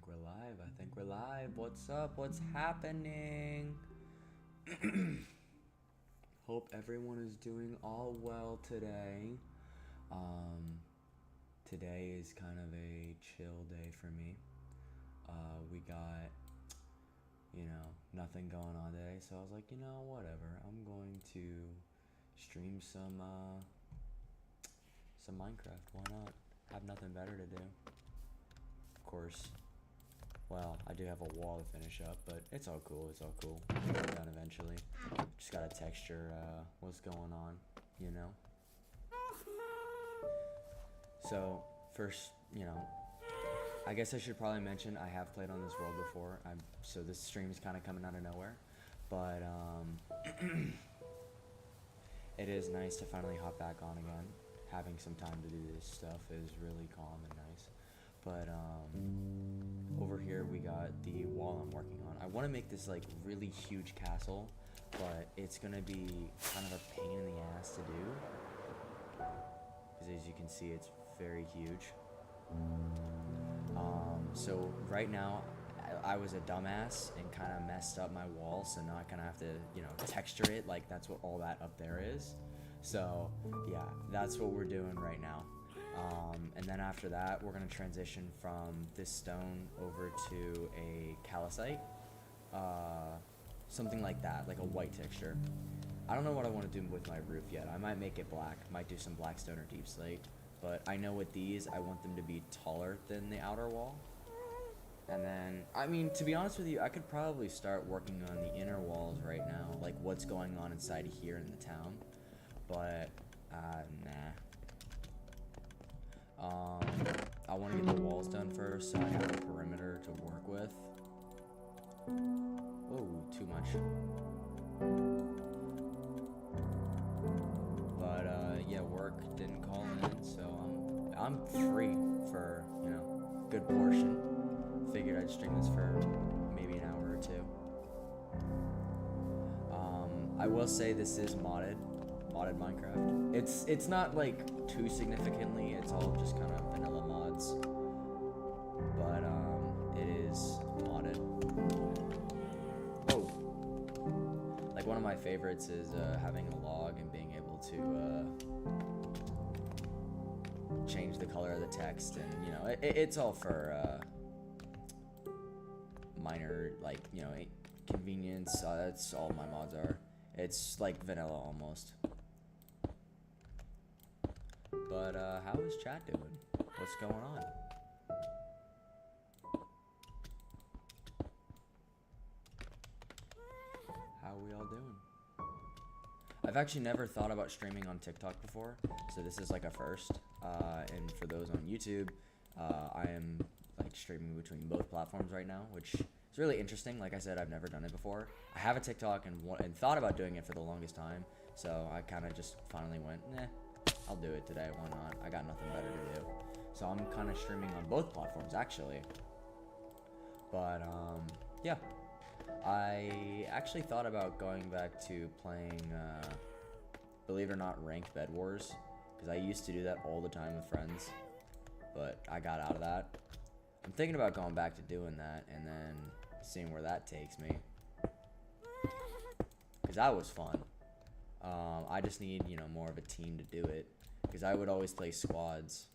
we're live. I think we're live. What's up? What's happening? Hope everyone is doing all well today. Today is kind of a chill day for me. We got, nothing going on today, so I was like, whatever. I'm going to stream some Minecraft. Why not? Have nothing better to do. Of course. Well, I do have a wall to finish up, but it's all cool. It's all cool. We'll get it done eventually. Just gotta texture what's going on, So first, I guess I should probably mention I have played on this world before. So this stream is kind of coming out of nowhere, but it is nice to finally hop back on again. Having some time to do this stuff is really calm and nice. But over here we got the wall I'm working on. I want to make this like really huge castle, but it's gonna be kind of a pain in the ass to do, because as you can see, it's very huge. So right now I was a dumbass and kind of messed up my wall, so now I kind of have to texture it like that's what all that up there is. So yeah, that's what we're doing right now. And then after that, we're going to transition from this stone over to a calcite. Something like that, like a white texture. I don't know what I want to do with my roof yet. I might make it black, might do some black stone or deep slate. But I know with these, I want them to be taller than the outer wall. And then, I mean, to be honest with you, I could probably start working on the inner walls right now, like what's going on inside of here in the town. But, nah. I want to get the walls done first, so I have a perimeter to work with. Oh, too much. But, yeah, work didn't call in, so I'm free for, good portion. Figured I'd stream this for maybe an hour or two. I will say this is modded Minecraft. It's not like too significantly, it's all just kind of vanilla mods, but it is modded. Oh, like one of my favorites is having a log and being able to change the color of the text, and it's all for minor, like, convenience. That's all my mods are. It's like vanilla almost. But how is chat doing? What's going on? How are we all doing? I've actually never thought about streaming on TikTok before, so this is like a first. And for those on YouTube, I am like streaming between both platforms right now, which is really interesting. Like I said, I've never done it before. I have a TikTok and thought about doing it for the longest time, so I kind of just finally went, nah, I'll do it today, why not? I got nothing better to do. So I'm kind of streaming on both platforms, actually. But, yeah. I actually thought about going back to playing, believe it or not, ranked Bed Wars. Because I used to do that all the time with friends. But I got out of that. I'm thinking about going back to doing that and then seeing where that takes me. Because that was fun. I just need, more of a team to do it. Because I would always play squads.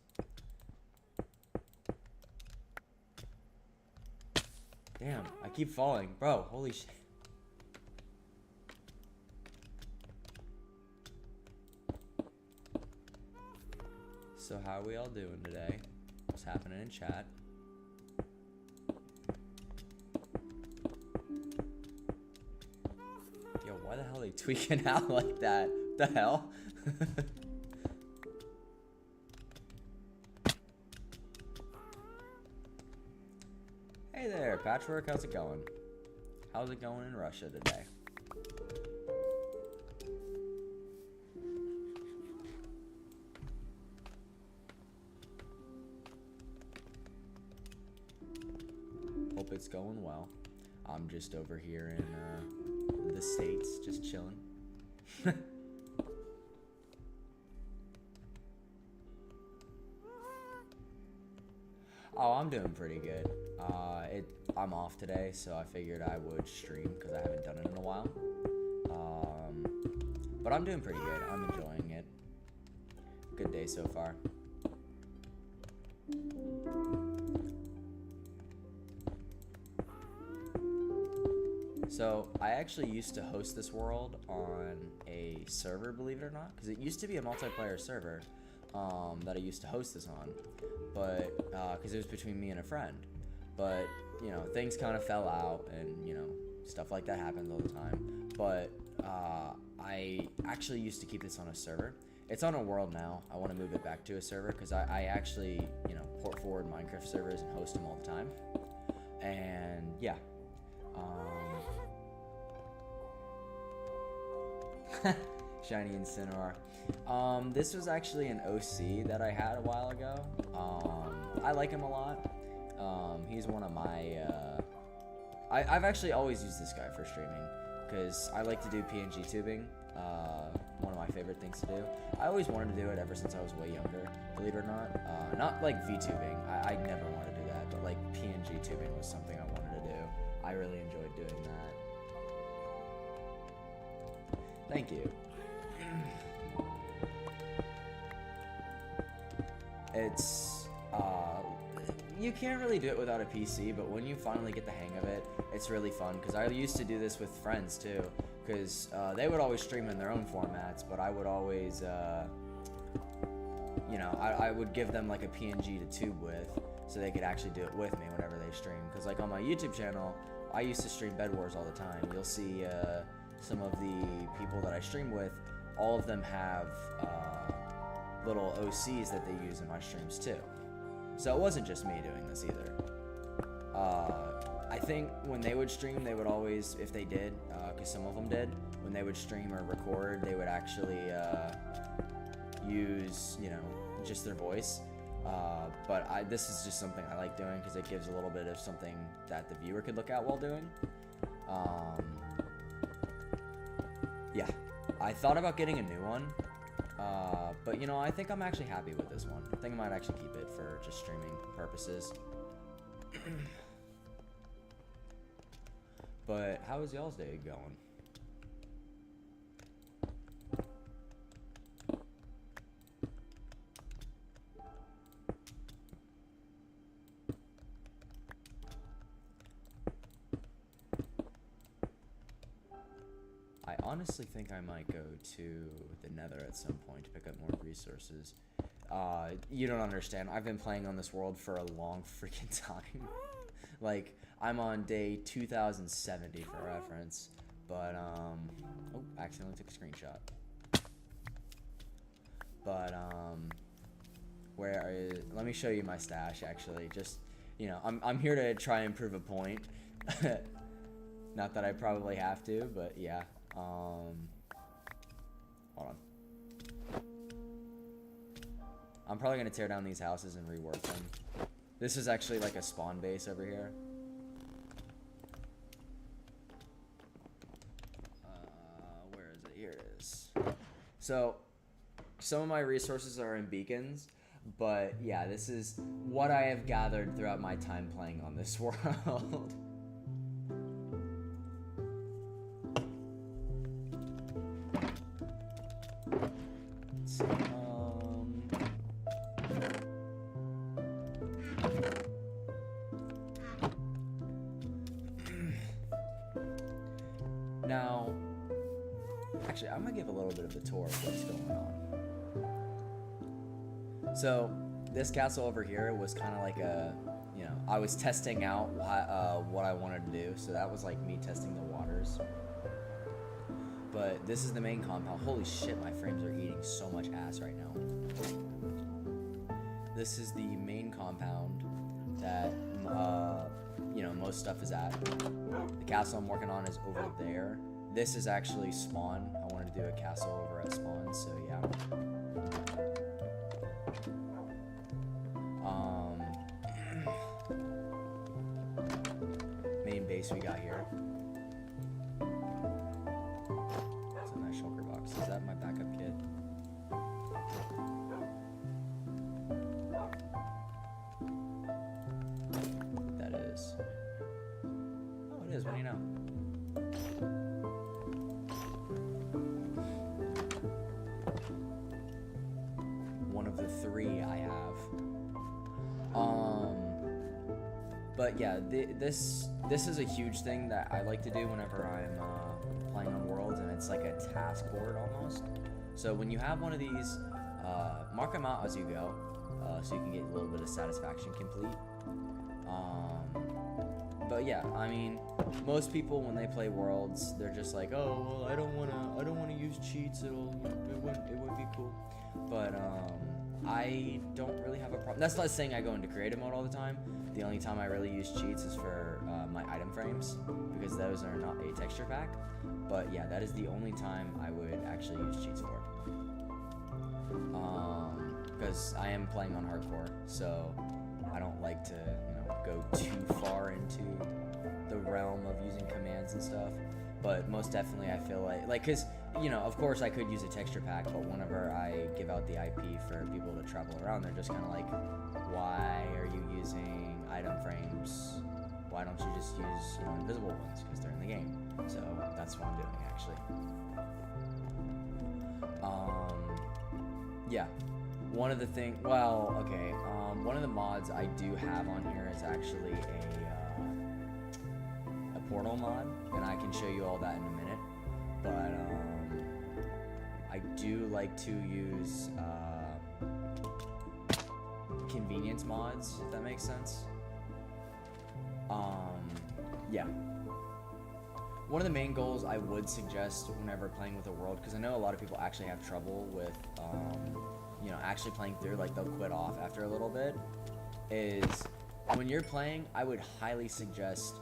Damn, I keep falling. Bro, holy shit. So how are we all doing today? What's happening in chat? Yo, why the hell are they tweaking out like that? What the hell? Hey there, Patchwork, how's it going? How's it going in Russia today? Hope it's going well. I'm just over here in the States, just chilling. Oh, I'm doing pretty good. I'm off today, so I figured I would stream because I haven't done it in a while. But I'm doing pretty good. I'm enjoying it. Good day so far. So I actually used to host this world on a server, believe it or not, because it used to be a multiplayer server that I used to host this on, but because it was between me and a friend. But you know, things kind of fell out, and you know, stuff like that happens all the time. But I actually used to keep this on a server. It's on a world now. I want to move it back to a server because I actually, you know, port forward Minecraft servers and host them all the time. And yeah. Shiny Incineroar. This was actually an OC that I had a while ago. I like him a lot. He's one of my, I've actually always used this guy for streaming because I like to do PNG tubing. One of my favorite things to do. I always wanted to do it ever since I was way younger, believe it or not. Not like VTubing. I never wanted to do that, but like PNG tubing was something I wanted to do. I really enjoyed doing that. Thank you. It's, you can't really do it without a PC, but when you finally get the hang of it, it's really fun, because I used to do this with friends too, because they would always stream in their own formats, but I would always, you know, I would give them like a PNG to tube with, so they could actually do it with me whenever they stream, because like on my YouTube channel, I used to stream Bed Wars all the time. You'll see some of the people that I stream with, all of them have little OCs that they use in my streams too. So it wasn't just me doing this either. I think when they would stream, they would always, if they did, because some of them did, when they would stream or record, they would actually use, you know, just their voice. But this is just something I like doing because it gives a little bit of something that the viewer could look at while doing. Yeah, I thought about getting a new one, but you know, I think I'm actually happy with this one. I think I might actually keep it for just streaming purposes. But how is y'all's day going? I honestly think I might go to the Nether at some point to pick up more resources. You don't understand. I've been playing on this world for a long freaking time. Like, I'm on day 2070 for reference. But, oh, accidentally took a screenshot. But, let me show you my stash, actually. Just, you know, I'm here to try and prove a point. Not that I probably have to, but yeah. Hold on. I'm probably gonna tear down these houses and rework them. This is actually like a spawn base over here. Where is it? Here it is. So, some of my resources are in beacons, but yeah, this is what I have gathered throughout my time playing on this world. Now, actually, I'm gonna give a little bit of the tour of what's going on. So, this castle over here was kind of like a, you know, I was testing out what I wanted to do, so that was like me testing the waters. But this is the main compound. Holy shit, my frames are eating so much ass right now. This is the main compound that, you know, most stuff is at. The castle I'm working on is over there. This is actually spawn. I wanted to do a castle over at spawn, so yeah. Main base we got here. It's a nice shulker box. Is that my backup kit? But yeah, this is a huge thing that I like to do whenever I'm playing on Worlds, and it's like a task board almost. So when you have one of these, mark them out as you go, so you can get a little bit of satisfaction complete. But yeah, I mean, most people when they play Worlds, they're just like, oh well, I don't wanna use cheats. It wouldn't be cool. But I don't really have a problem. That's not saying I go into creative mode all the time. The only time I really use cheats is for my item frames, because those are not a texture pack. But yeah, that is the only time I would actually use cheats for. Because I am playing on hardcore, so I don't like to, go too far into the realm of using commands and stuff. But most definitely I feel like, cause, of course I could use a texture pack, but whenever I give out the IP for people to travel around, they're just kind of like, why are you using item frames? Why don't you just use, invisible ones? Because they're in the game. So that's what I'm doing, actually. Yeah. One of the one of the mods I do have on here is actually a portal mod, and I can show you all that in a minute. But I do like to use convenience mods, if that makes sense. Yeah. One of the main goals I would suggest whenever playing with a world, because I know a lot of people actually have trouble with actually playing through, like they'll quit off after a little bit, is when you're playing, I would highly suggest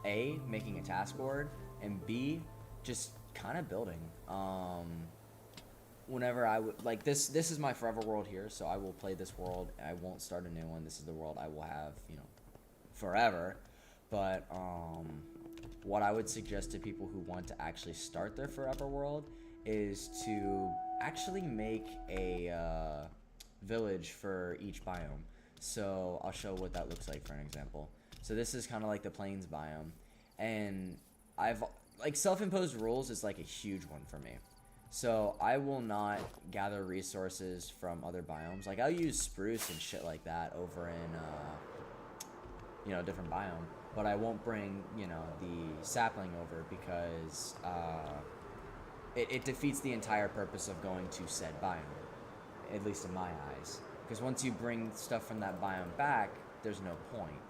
A, making a task board, and B, just kind of building. Whenever I would, like this is my forever world here, so I will play this world. I won't start a new one. This is the world I will have, forever. But what I would suggest to people who want to actually start their forever world is to actually make a village for each biome. So I'll show what that looks like for an example. So this is kind of like the plains biome, and I've self-imposed rules is like a huge one for me. So I will not gather resources from other biomes. Like I'll use spruce and shit like that over in a different biome, but I won't bring the sapling over, because it defeats the entire purpose of going to said biome, at least in my eyes. Because once you bring stuff from that biome back, there's no point.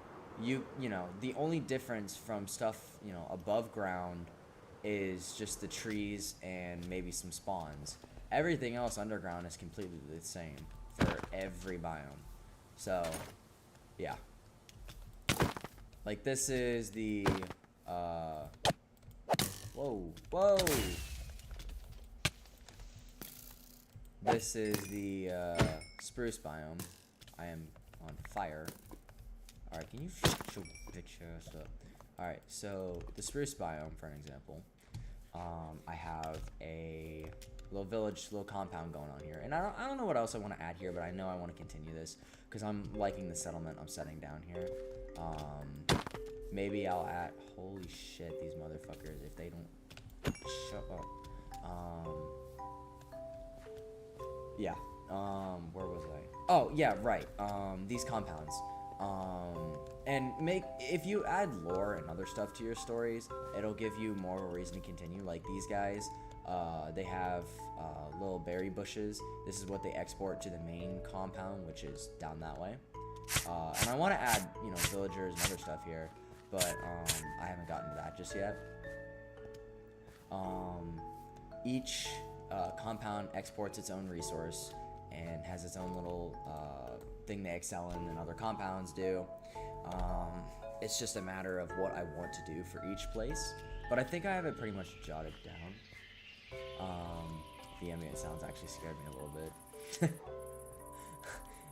The only difference from stuff, above ground is just the trees and maybe some spawns. Everything else underground is completely the same for every biome. So, yeah. Like this is the, whoa. This is the spruce biome. I am on fire. Alright, can you shut your bitch ass up? Alright, so the spruce biome, for an example, I have a little village, little compound going on here. And I don't know what else I want to add here, but I know I want to continue this because I'm liking the settlement I'm setting down here. Maybe I'll add, holy shit, these motherfuckers, if they don't shut up. Yeah, where was I? Oh, yeah, right, these compounds. And if you add lore and other stuff to your stories, it'll give you more of a reason to continue. Like these guys, they have little berry bushes. This is what they export to the main compound, which is down that way. And I want to add, villagers and other stuff here, but I haven't gotten to that just yet. Each compound exports its own resource and has its own little thing they excel in than other compounds do. It's just a matter of what I want to do for each place, but I think I have it pretty much jotted down. The ambient sounds actually scared me a little bit,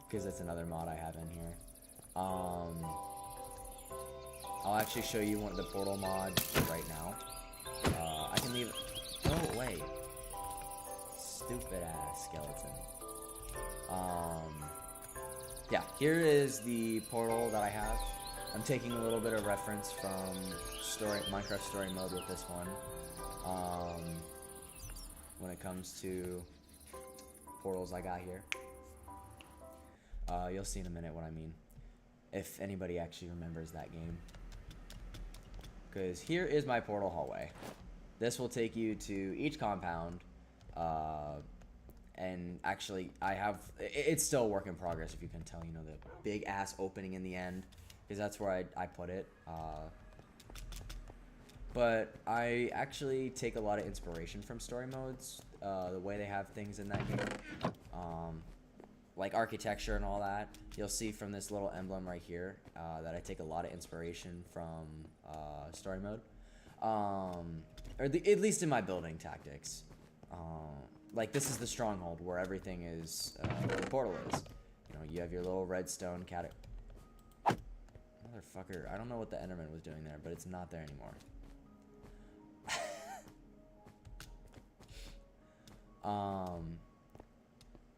because it's another mod I have in here. I'll actually show you one of the portal mods right now. I can leave. No way. Stupid ass skeleton. Yeah, here is the portal that I have. I'm taking a little bit of reference from Minecraft story mode with this one. When it comes to portals I got here. You'll see in a minute what I mean. if anybody actually remembers that game. Because here is my portal hallway. This will take you to each compound. And actually, it's still a work in progress, if you can tell, you know, the big ass opening in the end, because that's where I put it. But I actually take a lot of inspiration from story modes, the way they have things in that game, like architecture and all that. You'll see from this little emblem right here that I take a lot of inspiration from story mode, at least in my building tactics. Like, this is the stronghold where everything is, where the portal is. You know, you have your little redstone Motherfucker, I don't know what the Enderman was doing there, but it's not there anymore.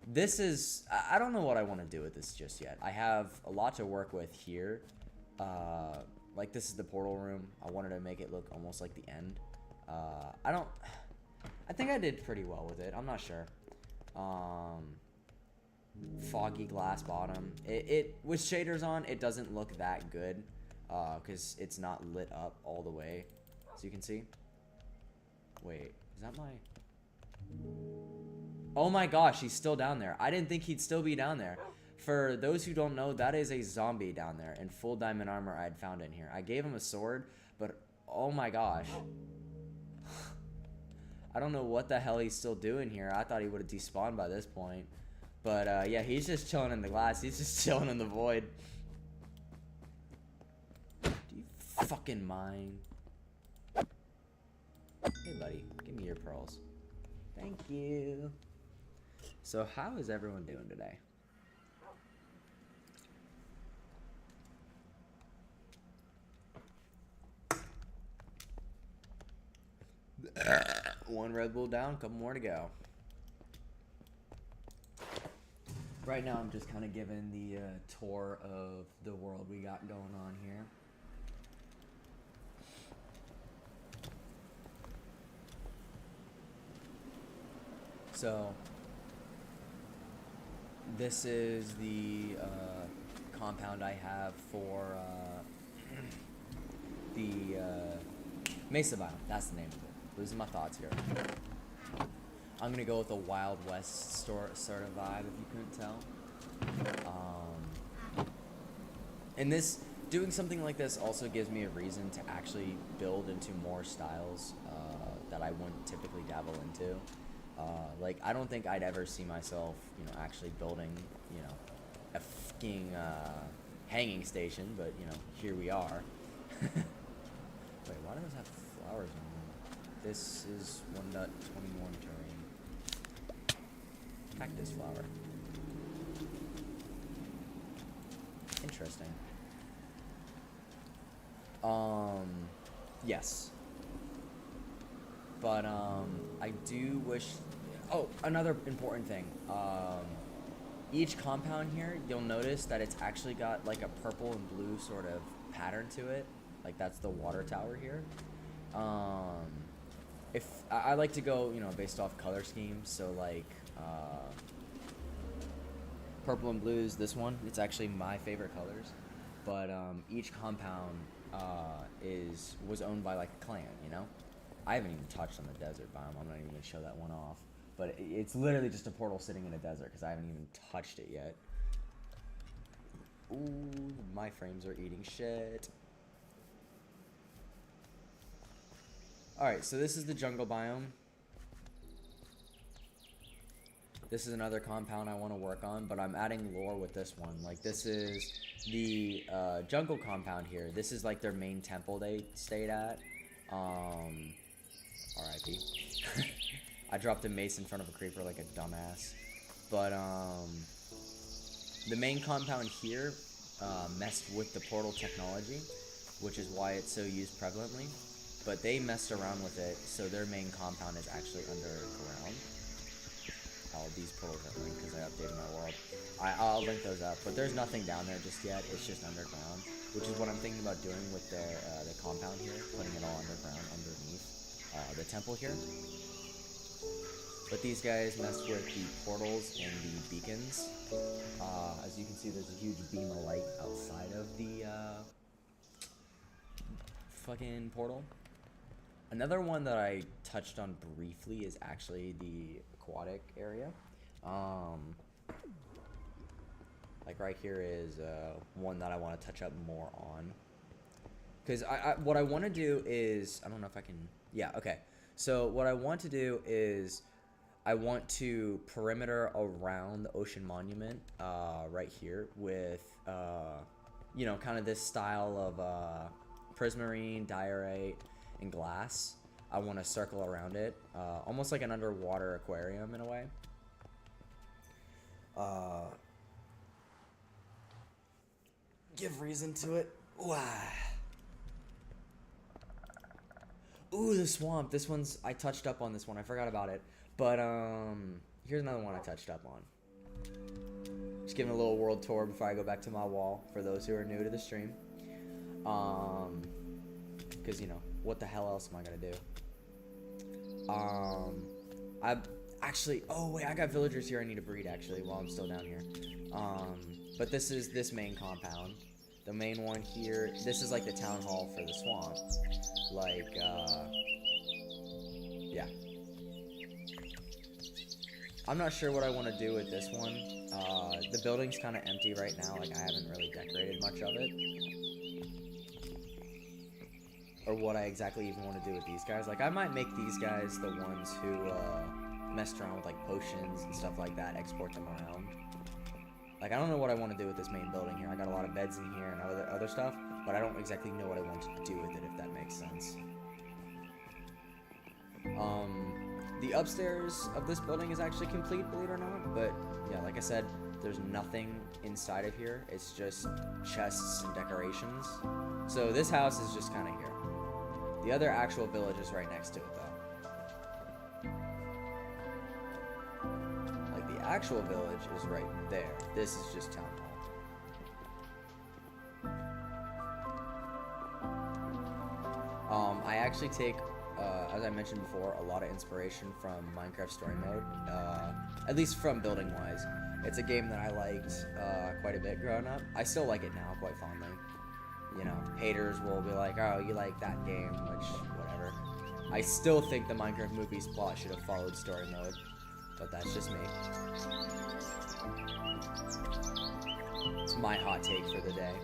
This is, I don't know what I want to do with this just yet. I have a lot to work with here. Like, this is the portal room. I wanted to make it look almost like the end. I think I did pretty well with it. I'm not sure. Foggy glass bottom. It with shaders on, it doesn't look that good, because it's not lit up all the way, so you can see. Wait, is that my? Oh my gosh, he's still down there. I didn't think he'd still be down there. For those who don't know, that is a zombie down there in full diamond armor I had found in here. I gave him a sword, but oh my gosh. I don't know what the hell he's still doing here. I thought he would have despawned by this point. But, yeah, he's just chilling in the glass. He's just chilling in the void. Do you fucking mind? Hey, buddy. Give me your pearls. Thank you. So, how is everyone doing today? One Red Bull down, a couple more to go. Right now, I'm just kind of giving the tour of the world we got going on here. So, this is the compound I have for the Mesa biome. That's the name of it. Losing my thoughts here. I'm gonna go with a Wild West sort of vibe, if you couldn't tell. And this, doing something like this also gives me a reason to actually build into more styles that I wouldn't typically dabble into. Like, I don't think I'd ever see myself, you know, actually building, you know, a fucking hanging station, but, you know, here we are. Wait, why do those have flowers on them? This is 1.21 terrain. Cactus flower. Interesting. Yes. But, I do wish... Oh, another important thing. Each compound here, you'll notice that it's actually got, like, a purple and blue sort of pattern to it. Like, that's the water tower here. If I like to go, you know, based off color schemes, so, like, purple and blue is this one. It's actually my favorite colors. But, each compound, was owned by, like, a clan, you know? I haven't even touched on the desert biome. I'm not even going to show that one off. But it's literally just a portal sitting in a desert because I haven't even touched it yet. Ooh, my frames are eating shit. Alright, so this is the jungle biome. This is another compound I want to work on, but I'm adding lore with this one. Like, this is the jungle compound here. This is like their main temple they stayed at. R.I.P. I dropped a mace in front of a creeper like a dumbass. But, the main compound here messed with the portal technology, which is why it's so used prevalently. But they messed around with it, so their main compound is actually underground. Oh, these portals are linked because I updated my world. I'll link those up, but there's nothing down there just yet. It's just underground, which is what I'm thinking about doing with the compound here, putting it all underground underneath the temple here. But these guys mess with the portals and the beacons. As you can see, there's a huge beam of light outside of the fucking portal. Another one that I touched on briefly is actually the aquatic area. Like right here is one that I want to touch up more on. Because what I want to do is, I don't know if I can, yeah, okay. So what I want to do is I want to perimeter around the Ocean Monument right here with, you know, kind of this style of prismarine, diorite, and glass. I want to circle around it, almost like an underwater aquarium in a way. Give reason to it. Ooh, the swamp. This one's, I touched up on this one. I forgot about it. But here's another one I touched up on. Just giving a little world tour before I go back to my wall for those who are new to the stream. Because, you know, what the hell else am I gonna do? I actually, oh wait, I got villagers here I need to breed actually while I'm still down here. But this is this main compound. The main one here, this is like the town hall for the swamp. Like, yeah. I'm not sure what I want to do with this one. The building's kind of empty right now, like I haven't really decorated much of it. Or what I exactly even want to do with these guys. Like, I might make these guys the ones who messed around with like potions and stuff like that, export them around. Like, I don't know what I want to do with this main building here. I got a lot of beds in here and other stuff, but I don't exactly know what I want to do with it, if that makes sense. The upstairs of this building is actually complete, believe it or not, but yeah, like I said, there's nothing inside of here. It's just chests and decorations. So this house is just kind of here. The other actual village is right next to it, though. Like, the actual village is right there. This is just town hall. I actually take, as I mentioned before, a lot of inspiration from Minecraft Story Mode, at least from building-wise. It's a game that I liked quite a bit growing up. I still like it now quite fondly. You know, haters will be like, oh, you like that game, which, whatever. I still think the Minecraft movie's plot should have followed story mode, but that's just me. It's my hot take for the day.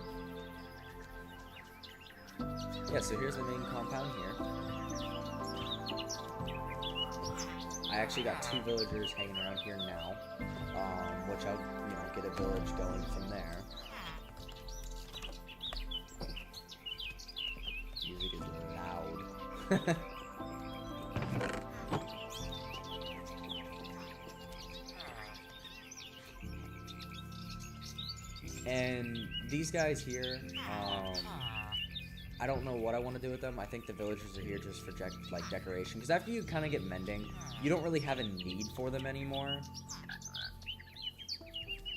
Yeah, so here's the main compound here. I actually got 2 villagers hanging around here now, which I'll, you know, get a village going from there. Music is loud. And these guys here, I don't know what I want to do with them. I think the villagers are here just for like decoration. Because after you kind of get mending, you don't really have a need for them anymore.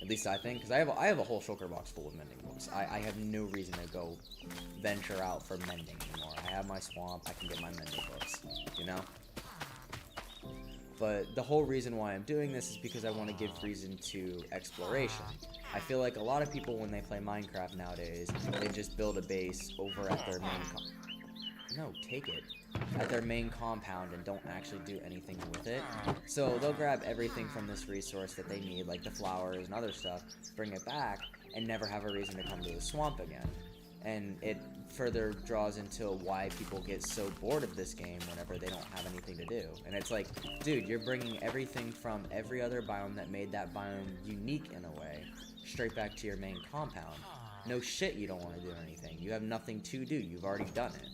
At least I think, because I have a whole shulker box full of mending books. I have no reason to go venture out for mending anymore. I have my swamp, I can get my mending books, you know? But the whole reason why I'm doing this is because I want to give reason to exploration. I feel like a lot of people when they play Minecraft nowadays, they just build a base over at their at their main compound and don't actually do anything with it. So they'll grab everything from this resource that they need, like the flowers and other stuff, bring it back, and never have a reason to come to the swamp again. And it further draws into why people get so bored of this game whenever they don't have anything to do. And it's like, dude, you're bringing everything from every other biome that made that biome unique in a way, straight back to your main compound. No shit, you don't want to do anything. You have nothing to do. You've already done it.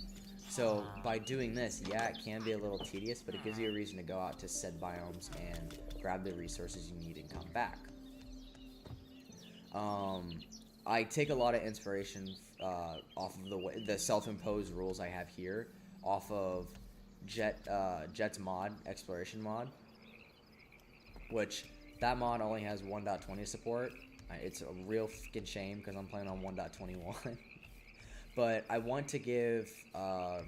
So by doing this, yeah, it can be a little tedious, but it gives you a reason to go out to said biomes and grab the resources you need and come back. I take a lot of inspiration off of the self-imposed rules I have here, off of Jet's mod, exploration mod, which that mod only has 1.20 support. It's a real fucking shame because I'm playing on 1.21. But I want to give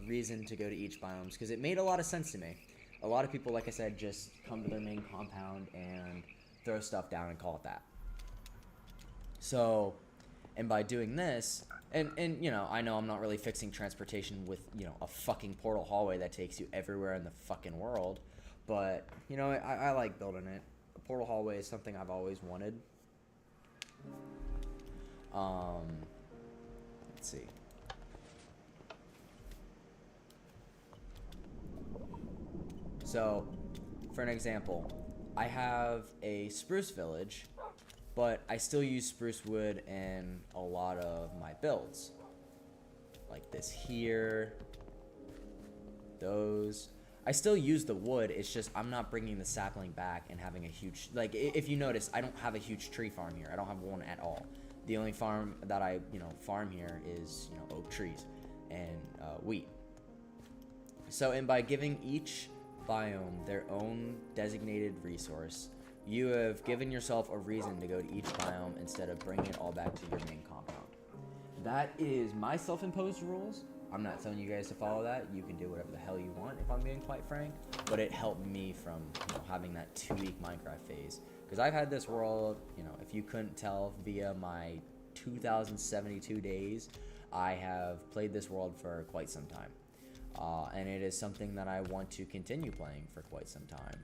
reason to go to each biomes because it made a lot of sense to me. A lot of people, like I said, just come to their main compound and throw stuff down and call it that. So, and by doing this, and you know, I know I'm not really fixing transportation with, you know, a fucking portal hallway that takes you everywhere in the fucking world, but, you know, I like building it. A portal hallway is something I've always wanted. Let's see. So, for an example, I have a spruce village, but I still use spruce wood in a lot of my builds. Like this here, those. I still use the wood, it's just I'm not bringing the sapling back and having a huge, like, if you notice, I don't have a huge tree farm here. I don't have one at all. The only farm that I, you know, farm here is, you know, oak trees and wheat. So, and by giving each biome their own designated resource, you have given yourself a reason to go to each biome instead of bringing it all back to your main compound. That is my self-imposed rules. I'm not telling you guys to follow that. You can do whatever the hell you want, if I'm being quite frank. But it helped me from, you know, having that 2-week Minecraft phase. Because I've had this world, you know, if you couldn't tell via my 2072 days, I have played this world for quite some time. And it is something that I want to continue playing for quite some time.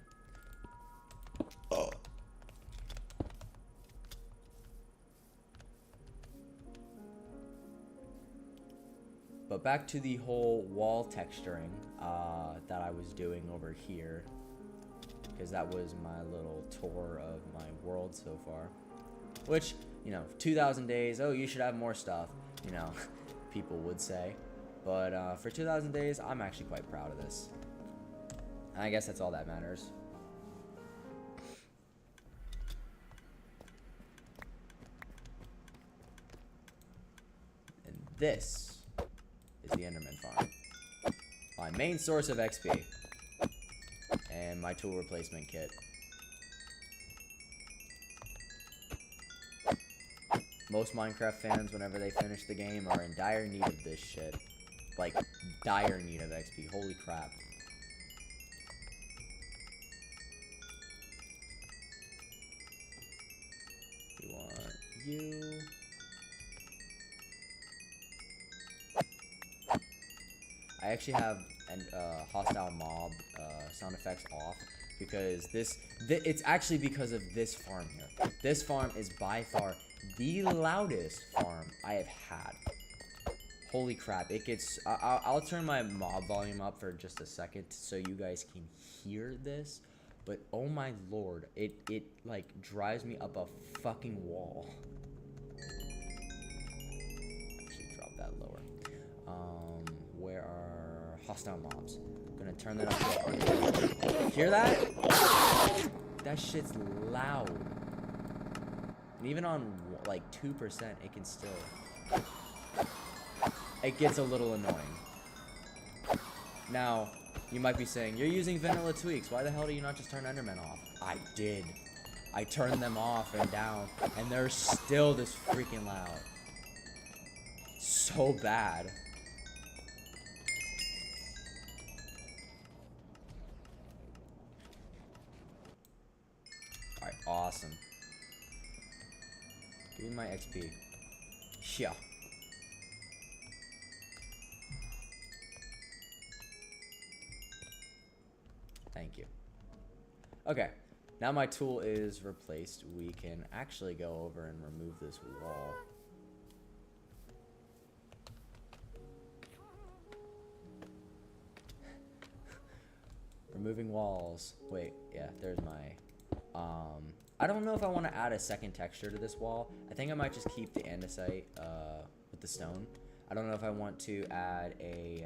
But back to the whole wall texturing that I was doing over here, because that was my little tour of my world so far. Which, you know, 2,000 days, oh, you should have more stuff, you know, people would say. But for 2,000 days, I'm actually quite proud of this. And I guess that's all that matters. And this is the Enderman farm. My main source of XP. And my tool replacement kit. Most Minecraft fans, whenever they finish the game, are in dire need of this shit. Like, dire need of XP. Holy crap. We want you. I actually have a hostile mob sound effects off because it's actually because of this farm here. This farm is by far the loudest farm I have had. Holy crap, it gets, I'll turn my mob volume up for just a second so you guys can hear this, but oh my lord, it like drives me up a fucking wall. Actually drop that lower. Where are hostile mobs? I'm gonna turn that up. Hear that? That shit's loud. And even on like 2%, it can still, it gets a little annoying. Now, you might be saying, you're using vanilla tweaks. Why the hell do you not just turn Enderman off? I did. I turned them off and down, and they're still this freaking loud. So bad. Alright, awesome. Give me my XP. Yeah. Thank you. Okay, now my tool is replaced. We can actually go over and remove this wall. Removing walls. Wait, yeah, there's my... I don't know if I want to add a second texture to this wall. I think I might just keep the andesite with the stone. I don't know if I want to add a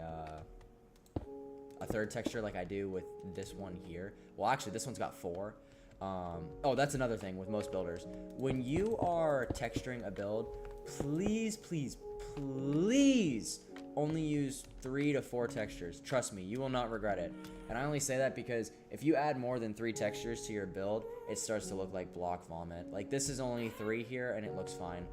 third texture like I do with this one here. Well, actually, this one's got 4. Oh, that's another thing with most builders. When you are texturing a build, please, please, please only use 3 to 4 textures. Trust me, you will not regret it. And I only say that because if you add more than 3 textures to your build, it starts to look like block vomit. Like, this is only 3 here, and it looks fine.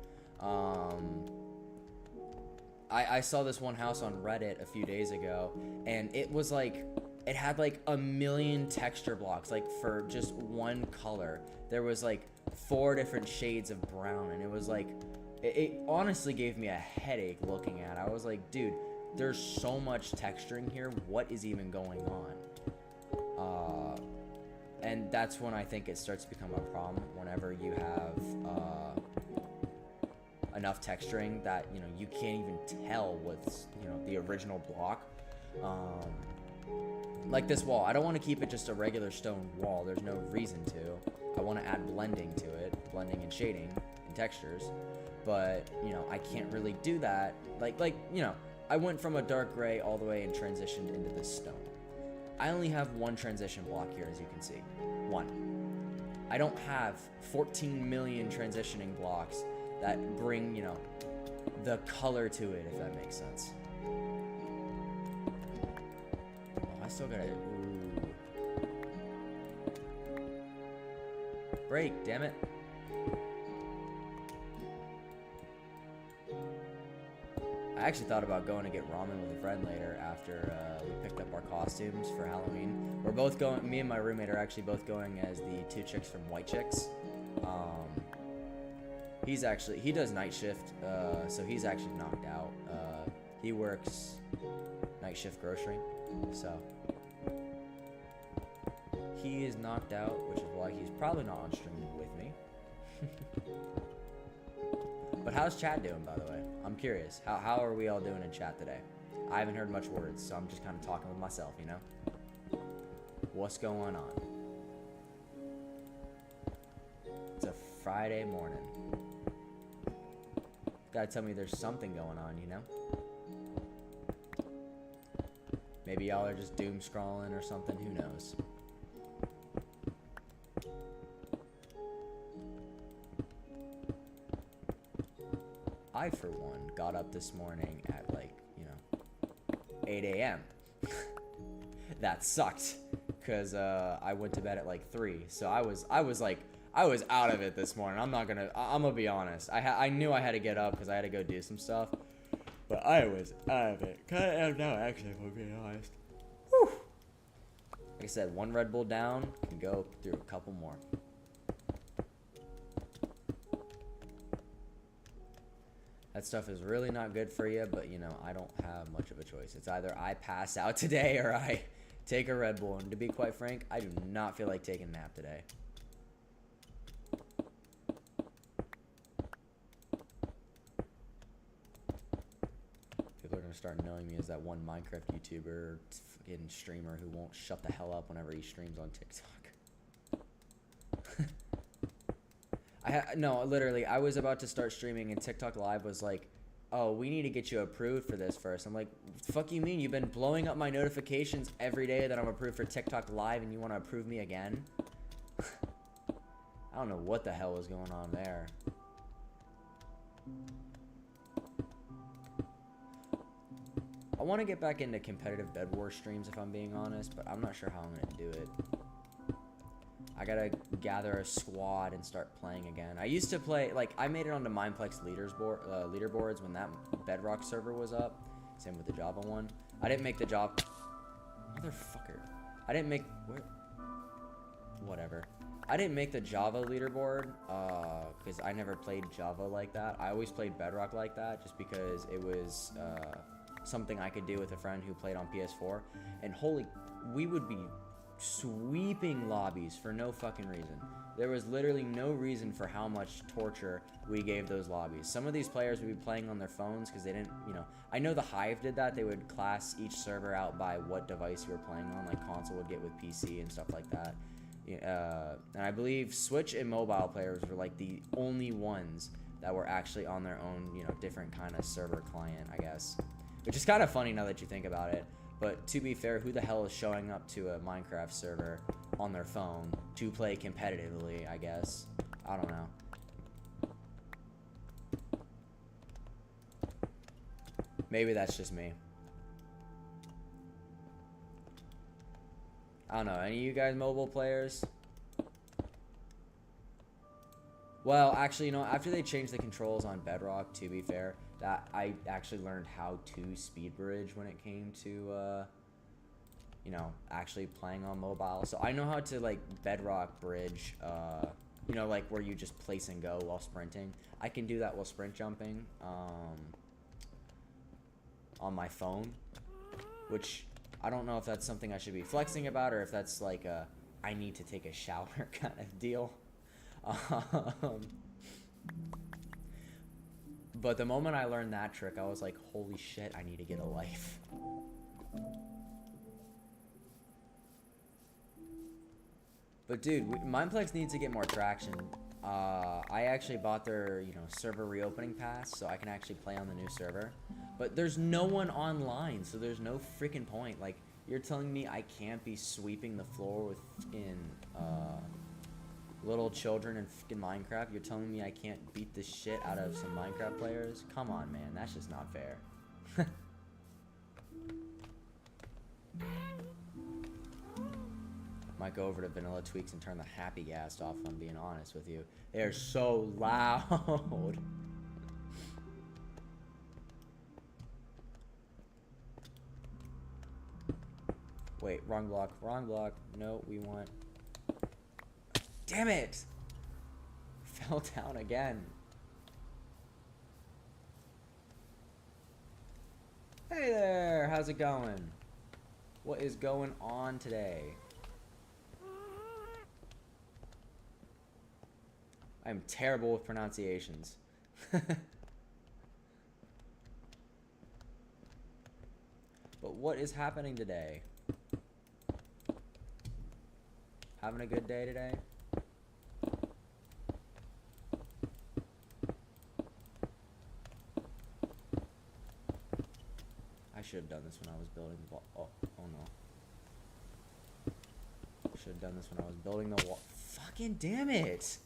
I saw this one house on Reddit a few days ago, and it was like it had like a million texture blocks, like for just one color. There was like 4 different shades of brown, and it was like, it honestly gave me a headache looking at it. I was like, dude, there's so much texturing here. What is even going on? And that's when I think it starts to become a problem, whenever you have enough texturing that, you know, you can't even tell what's, you know, the original block. Like this wall, I don't want to keep it just a regular stone wall. There's no reason to. I want to add blending to it, blending and shading and textures, but, you know, I can't really do that. Like, you know, I went from a dark gray all the way and transitioned into this stone. I only have one transition block here, as you can see. One. I don't have 14 million transitioning blocks that bring, you know, the color to it, if that makes sense. Oh, I still gotta... Ooh. Break, damn it. I actually thought about going to get ramen with a friend later after we picked up our costumes for Halloween. We're both going, me and my roommate are actually both going as the 2 chicks from White Chicks. He does night shift, so he's actually knocked out. He works night shift grocery, so he is knocked out, which is why he's probably not on stream with me. But how's chat doing, by the way? I'm curious. How are we all doing in chat today? I haven't heard much words, so I'm just kind of talking with myself, you know? What's going on? It's a Friday morning. Gotta tell me there's something going on, you know? Maybe y'all are just doom scrolling or something, who knows? I, for one, got up this morning at, like, you know, 8 a.m. That sucked, because I went to bed at, like, 3. So I was out of it this morning. I'm gonna be honest. I knew I had to get up because I had to go do some stuff. But I was out of it. Kinda am now, actually, if I'm being honest. Whew. Like I said, one Red Bull down can go through a couple more. That stuff is really not good for you, but, you know, I don't have much of a choice. It's either I pass out today or I take a Red Bull. And to be quite frank, I do not feel like taking a nap today. People are going to start knowing me as that one Minecraft YouTuber, fucking streamer who won't shut the hell up whenever he streams on TikTok. No, literally, I was about to start streaming and TikTok Live was like, oh, we need to get you approved for this first. I'm like, what the fuck you mean? You've been blowing up my notifications every day that I'm approved for TikTok Live and you want to approve me again? I don't know what the hell was going on there. I want to get back into competitive Bed Wars streams if I'm being honest, but I'm not sure how I'm going to do it. I gotta gather a squad and start playing again. I used to play, like, I made it onto Mineplex leaderboards when that Bedrock server was up. Same with the Java one. I didn't make the Java... Motherfucker. I didn't make... Whatever. I didn't make the Java leaderboard, because I never played Java like that. I always played Bedrock like that, just because it was, something I could do with a friend who played on PS4. And holy... We would be... sweeping lobbies for no fucking reason. There was literally no reason for how much torture we gave those lobbies. Some of these players would be playing on their phones because they didn't, you know, I know the Hive did that. They would class each server out by what device you were playing on, like console would get with PC and stuff like that. And I believe Switch and mobile players were like the only ones that were actually on their own, you know, different kind of server client, I guess. Which is kind of funny now that you think about it. But to be fair, who the hell is showing up to a Minecraft server on their phone to play competitively, I guess? I don't know. Maybe that's just me. I don't know. Any of you guys mobile players? Well, actually, you know, after they changed the controls on Bedrock, to be fair, that I actually learned how to speed bridge when it came to, you you know, actually playing on mobile. So I know how to like bedrock bridge, you know, like where you just place and go while sprinting. I can do that while sprint jumping on my phone, which I don't know if that's something I should be flexing about or if that's like a I need to take a shower kind of deal. But the moment I learned that trick, I was like, holy shit, I need to get a life. But dude, Mineplex needs to get more traction. I actually bought their, you know, server reopening pass so I can actually play on the new server. But there's no one online, so there's no freaking point. Like, you're telling me I can't be sweeping the floor with little children in fucking Minecraft? You're telling me I can't beat the shit out of some Minecraft players? Come on, man. That's just not fair. Might go over to Vanilla Tweaks and turn the happy gas off if I'm being honest with you. They're so loud. Wait, wrong block, wrong block. No, we want... Damn it! Fell down again. Hey there, how's it going? What is going on today? I'm terrible with pronunciations. But what is happening today? Having a good day today? I should have done this when I was building the wall. Oh no. Should have done this when I was building the wall. Fucking damn it!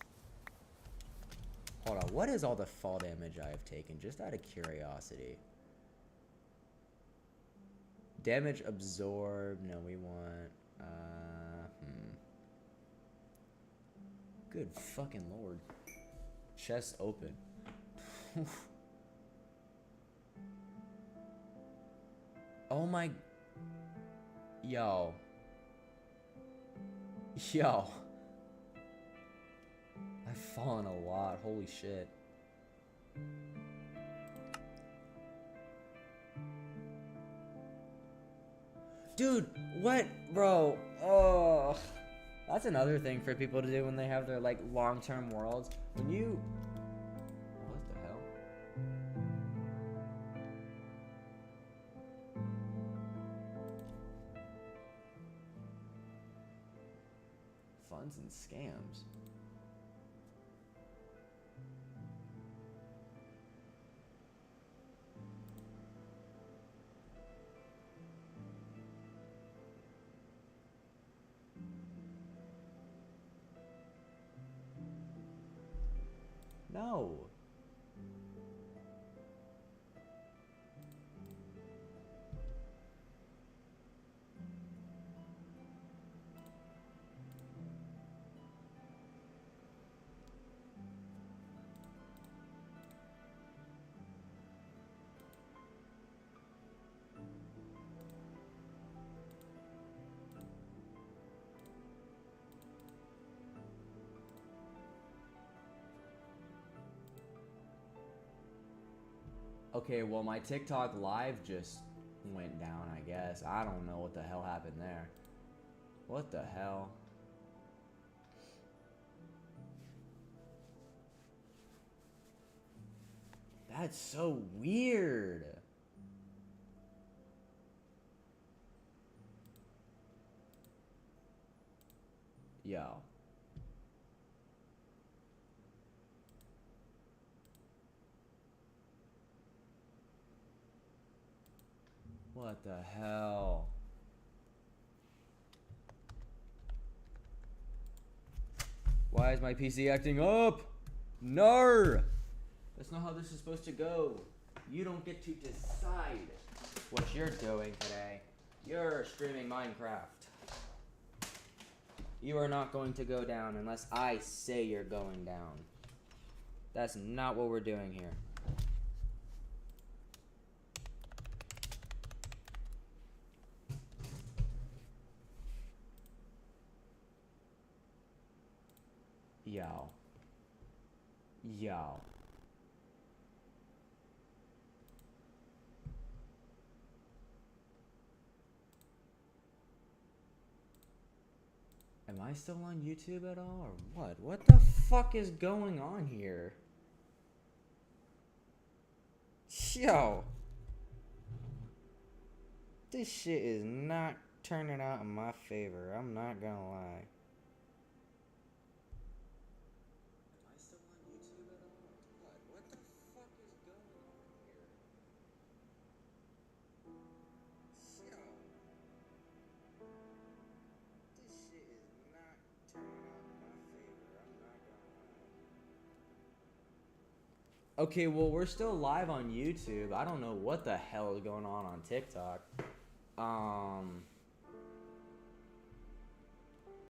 Hold on, what is all the fall damage I have taken? Just out of curiosity. Damage absorbed. No, we want... Good fucking lord. Chest open. Oh my... Yo. Yo. I've fallen a lot. Holy shit. Dude, what? Bro. Oh. That's another thing for people to do when they have their, like, long-term worlds. When you... What the hell? Funds and scams. No. Okay, well, my TikTok live just went down, I guess. I don't know what the hell happened there. What the hell? That's so weird. Yo. What the hell? Why is my PC acting up? No! That's not how this is supposed to go. You don't get to decide what you're doing today. You're streaming Minecraft. You are not going to go down unless I say you're going down. That's not what we're doing here. Yo. Yo. Am I still on YouTube at all, or what? What the fuck is going on here? Yo. This shit is not turning out in my favor. I'm not gonna lie. Am I still on YouTube at all, or what? What the fuck is going on here? Yo. This shit is not turning out in my favor. I'm not gonna lie. Okay, well, we're still live on YouTube. I don't know what the hell is going on TikTok.